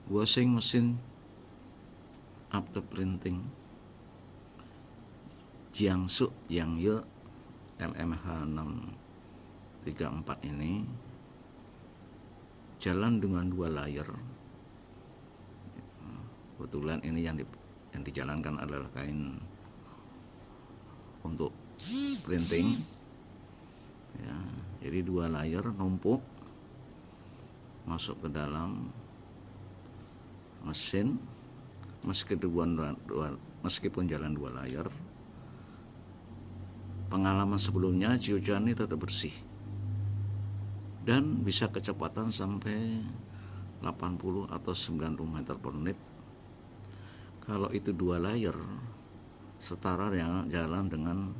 washing machine after printing Jiangsu Yangye LMH634 ini jalan dengan 2 layer. Kebetulan ini yang dijalankan adalah kain untuk printing ya, jadi 2 layer numpuk masuk ke dalam mesin. Meskipun jalan 2 layar, pengalaman sebelumnya Jiuquan ini tetap bersih dan bisa kecepatan sampai 80 atau 90 meter per menit. Kalau itu 2 layer, setara yang jalan dengan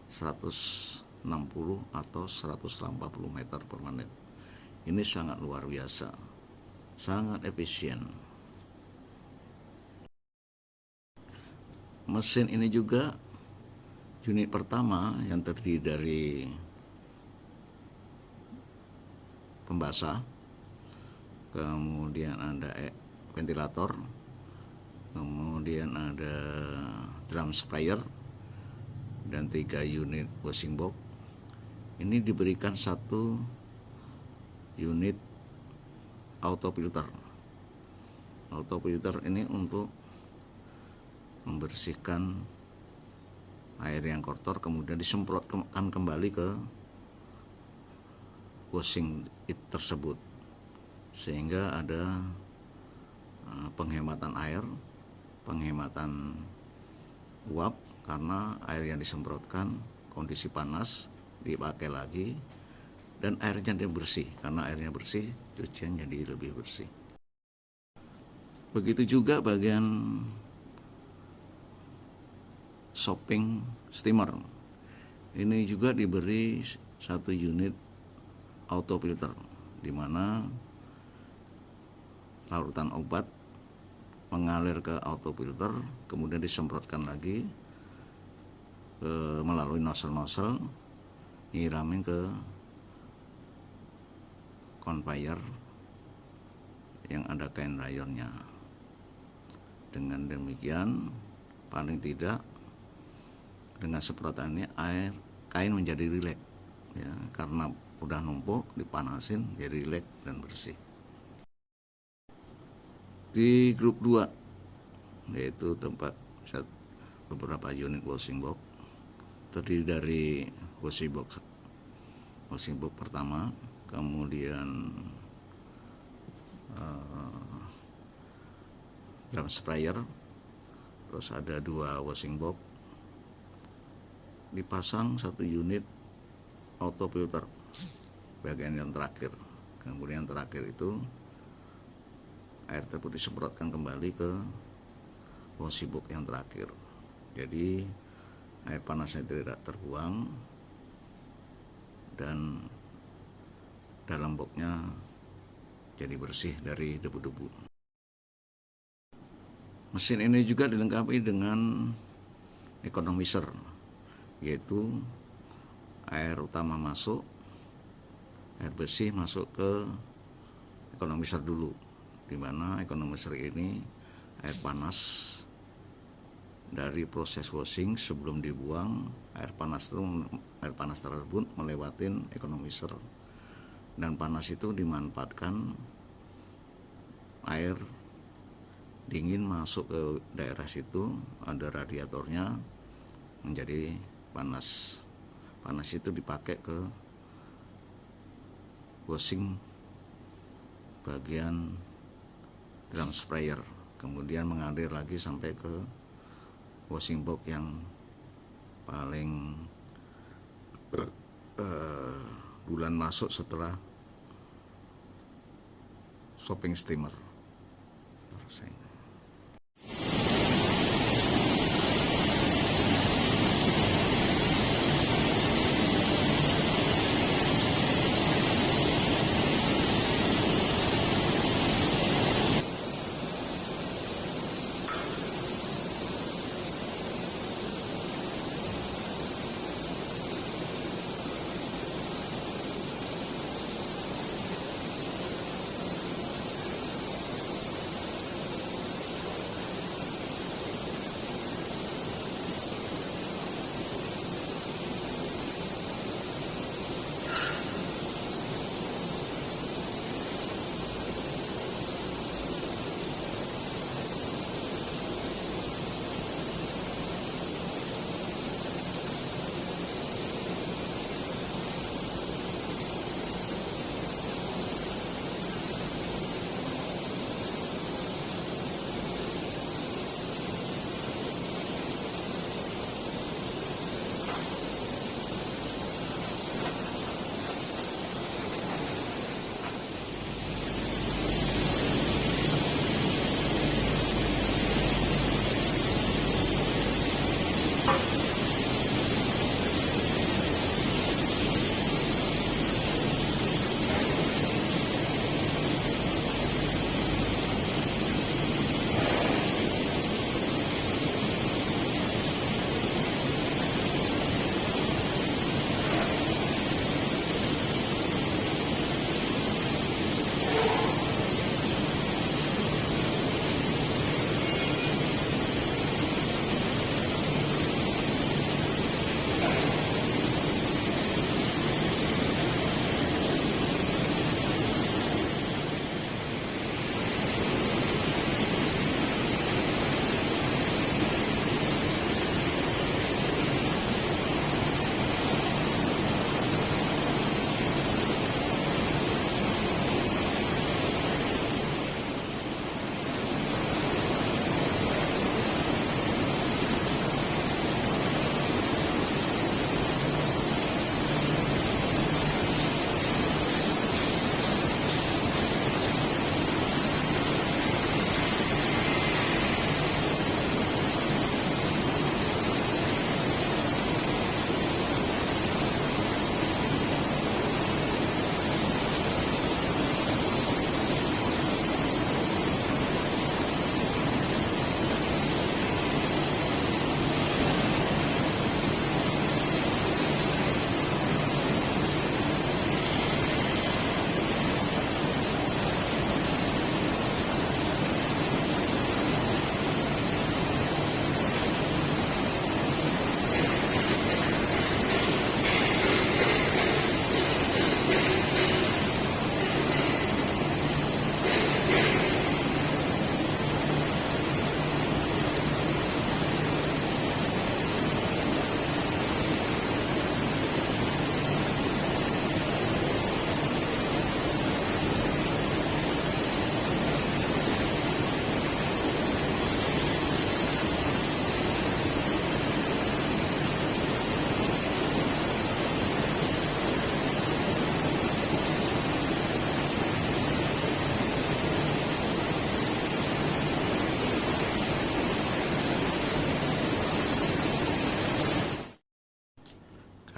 160 atau 180 meter per menit. Ini sangat luar biasa, sangat efisien. Mesin ini juga unit pertama yang terdiri dari pembasah, kemudian ada ventilator, kemudian ada drum sprayer, dan 3 unit washing box. Ini diberikan 1 unit auto filter. Auto filter ini untuk membersihkan air yang kotor, kemudian disemprotkan kembali ke washing it tersebut, sehingga ada penghematan air, penghematan uap, karena air yang disemprotkan kondisi panas dipakai lagi, dan airnya dia bersih. Karena airnya bersih, cucian jadi lebih bersih. Begitu juga bagian shopping steamer. Ini juga diberi 1 unit auto filter, di mana larutan obat mengalir ke auto filter, kemudian disemprotkan lagi melalui nozzle nyiramin ke conveyor yang ada kain rayonnya. Dengan demikian, paling tidak dengan semprotan ini kain menjadi rileks ya, karena udah numpuk, dipanasin jadi rileks dan bersih. Di grup 2, yaitu tempat beberapa unit washing box, terdiri dari washing box pertama, kemudian drum sprayer, terus ada 2 washing box, dipasang 1 unit auto filter bagian yang terakhir. Kemudian yang terakhir itu air tersebut disemprotkan kembali ke washing box yang terakhir. Jadi air panasnya tidak terbuang dan dalam boxnya jadi bersih dari debu-debu. Mesin ini juga dilengkapi dengan economizer, yaitu air utama masuk, air bersih masuk ke economizer dulu, di mana economizer ini air panas dari proses washing sebelum dibuang. Air panas tersebut melewatin economizer, dan panas itu dimanfaatkan air dingin masuk ke daerah situ, ada radiatornya menjadi panas. Panas itu dipakai ke washing bagian drum sprayer, kemudian mengalir lagi sampai ke washing box yang paling bulan masuk setelah shopping steamer.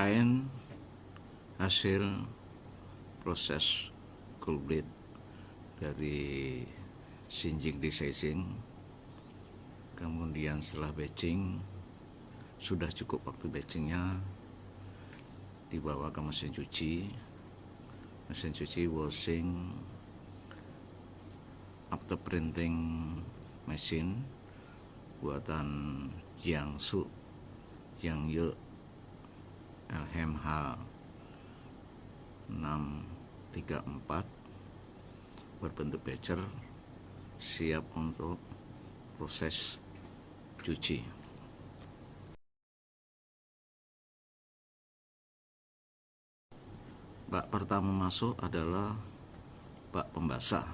kain hasil proses cool bleed dari singeing desizing, kemudian setelah batching, sudah cukup waktu batchingnya, dibawa ke mesin cuci washing after printing mesin buatan Jiangsu Jiangye LMH 634 berbentuk batcher, siap untuk proses cuci. Bak pertama masuk adalah bak pembasah,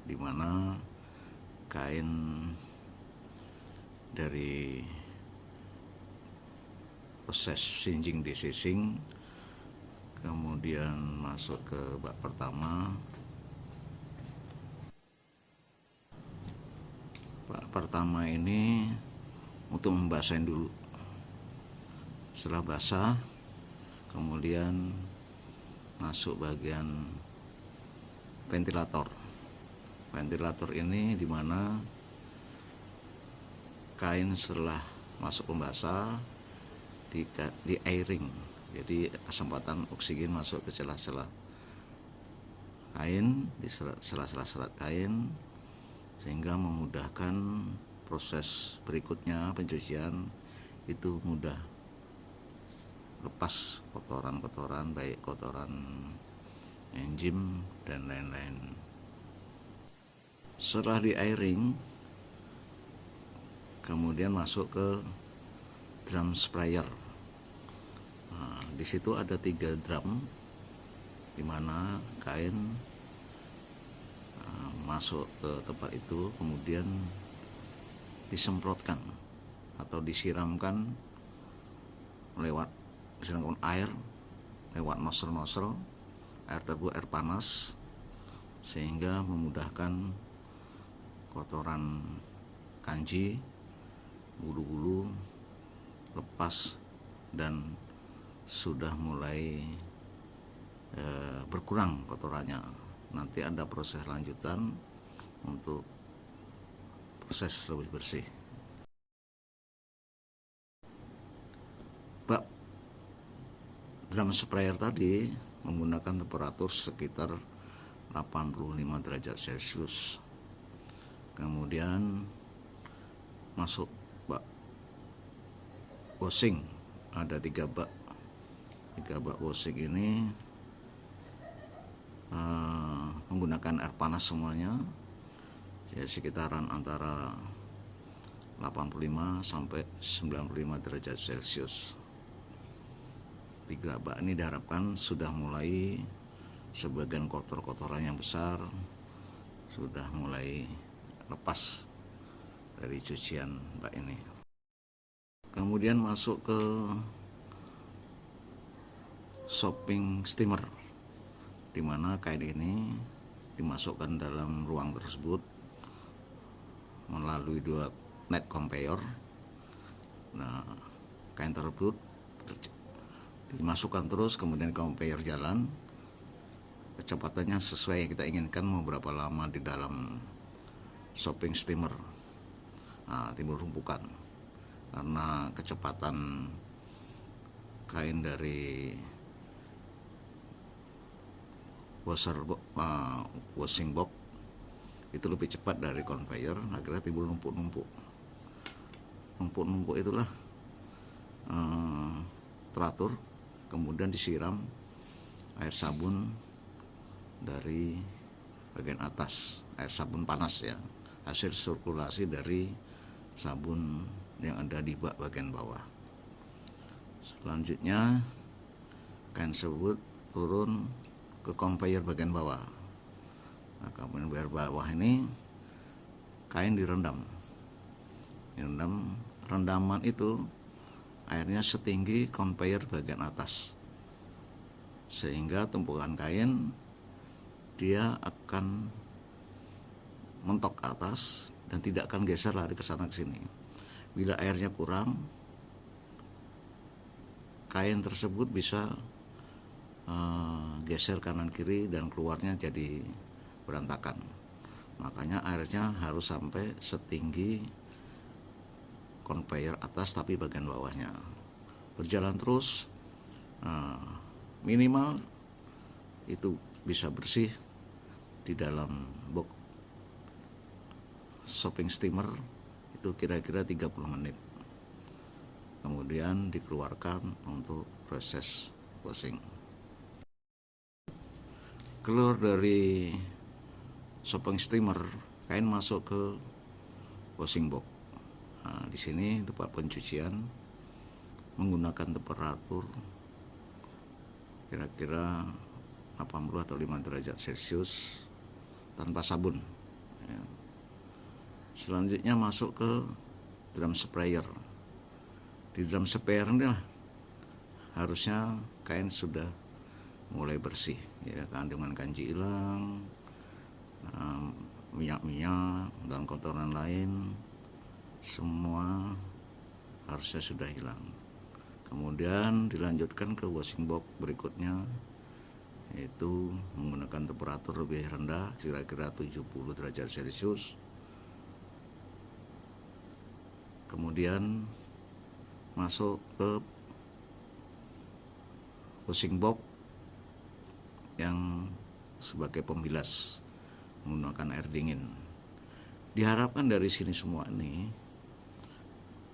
di mana kain dari proses singeing desizing kemudian masuk ke bak pertama. Bak pertama ini untuk membasahin dulu. Setelah basah, kemudian masuk bagian ventilator. Ventilator ini dimana kain setelah masuk pembasah di airing, jadi kesempatan oksigen masuk ke celah-celah kain, di sela-sela serat kain, sehingga memudahkan proses berikutnya pencucian itu mudah lepas kotoran-kotoran, baik kotoran enzim dan lain-lain. Setelah di airing, kemudian masuk ke drum sprayer. Nah, di situ ada 3 drum, di mana kain masuk ke tempat itu, kemudian disemprotkan atau disiramkan air lewat nozzle air terbuat air panas, sehingga memudahkan kotoran kanji, bulu-bulu lepas dan sudah mulai berkurang kotorannya. Nanti ada proses lanjutan untuk proses lebih bersih. Bak drum sprayer tadi menggunakan temperatur sekitar 85 derajat Celcius. Kemudian masuk bak washing, ada 3 bak. 3 bak washing ini menggunakan air panas semuanya, ya sekitaran antara 85 sampai 95 derajat Celcius. 3 bak ini diharapkan sudah mulai sebagian kotoran yang besar sudah mulai lepas dari cucian bak ini. Kemudian masuk ke sopping steamer, di mana kain ini dimasukkan dalam ruang tersebut melalui 2 net conveyor. Nah, kain tersebut dimasukkan terus, kemudian conveyor jalan, kecepatannya sesuai yang kita inginkan, mau berapa lama di dalam sopping steamer. Nah, timbul rumpukan karena kecepatan kain dari washing box itu lebih cepat dari conveyor, akhirnya timbul numpuk-numpuk. Numpuk-numpuk itulah teratur, kemudian disiram air sabun dari bagian atas, air sabun panas ya, hasil sirkulasi dari sabun yang ada di bak bagian bawah. Selanjutnya kain tersebut turun ke conveyor bagian bawah. Nah, kemudian bagian bawah ini kain direndam. Rendaman itu airnya setinggi conveyor bagian atas, sehingga tumpukan kain dia akan mentok ke atas dan tidak akan geser lari ke sana ke sini. Bila airnya kurang, kain tersebut bisa geser kanan kiri dan keluarnya jadi berantakan. Makanya airnya harus sampai setinggi conveyor atas tapi bagian bawahnya. Berjalan terus, minimal itu bisa bersih di dalam box sopping steamer itu kira-kira 30 menit. Kemudian dikeluarkan untuk proses washing. Keluar dari sopping steamer, kain masuk ke washing box. Nah, di sini tempat pencucian menggunakan temperatur kira-kira 80 atau 5 derajat Celcius tanpa sabun. Ya. Selanjutnya masuk ke drum sprayer. Di drum sprayer ini harusnya kain sudah mulai bersih, ya, kandungan kanji hilang, minyak-minyak dan kotoran lain semua harusnya sudah hilang. Kemudian dilanjutkan ke washing box berikutnya, yaitu menggunakan temperatur lebih rendah kira-kira 70 derajat Celcius. Kemudian masuk ke washing box yang sebagai pembilas menggunakan air dingin. Diharapkan dari sini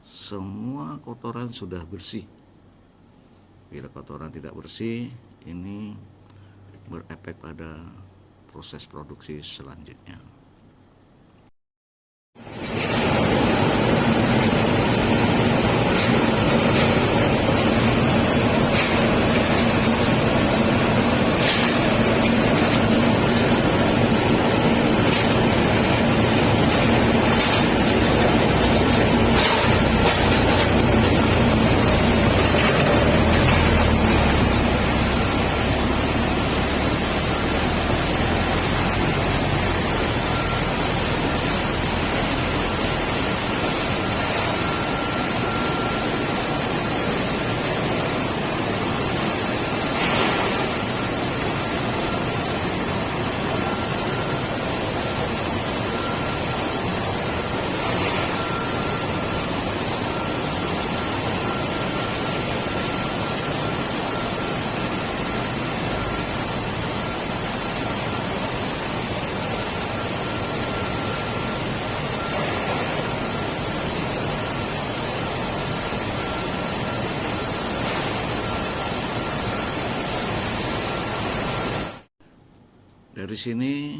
semua kotoran sudah bersih. Bila kotoran tidak bersih, ini berefek pada proses produksi selanjutnya. Dari sini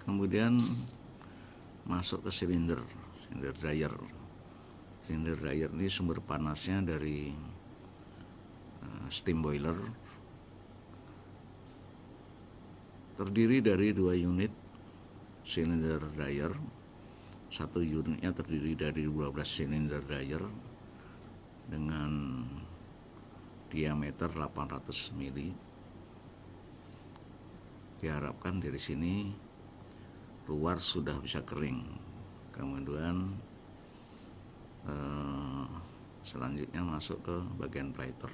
kemudian masuk ke silinder dryer. Silinder dryer ini sumber panasnya dari steam boiler. Terdiri dari 2 unit silinder dryer. Satu unitnya terdiri dari 12 silinder dryer dengan diameter 800 mili. Diharapkan dari sini luar sudah bisa kering. Kemudian selanjutnya masuk ke bagian plater.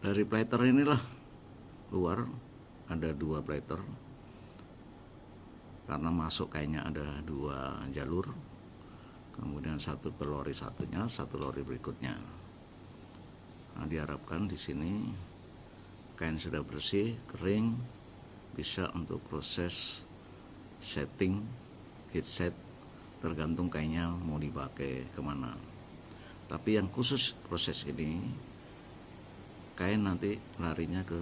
Dari plater inilah luar ada 2 plater, karena masuk kainnya ada 2 jalur, kemudian satu ke lori satunya, satu lori berikutnya. Nah, diharapkan di sini kain sudah bersih, kering, bisa untuk proses setting, heat set, tergantung kainnya mau dipakai kemana. Tapi yang khusus proses ini, kain nanti larinya ke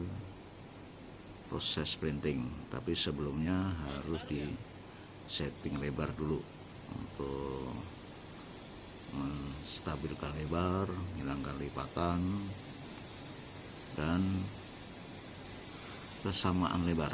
proses printing, tapi sebelumnya harus di setting lebar dulu untuk menstabilkan lebar, menghilangkan lipatan dan kesamaan lebar.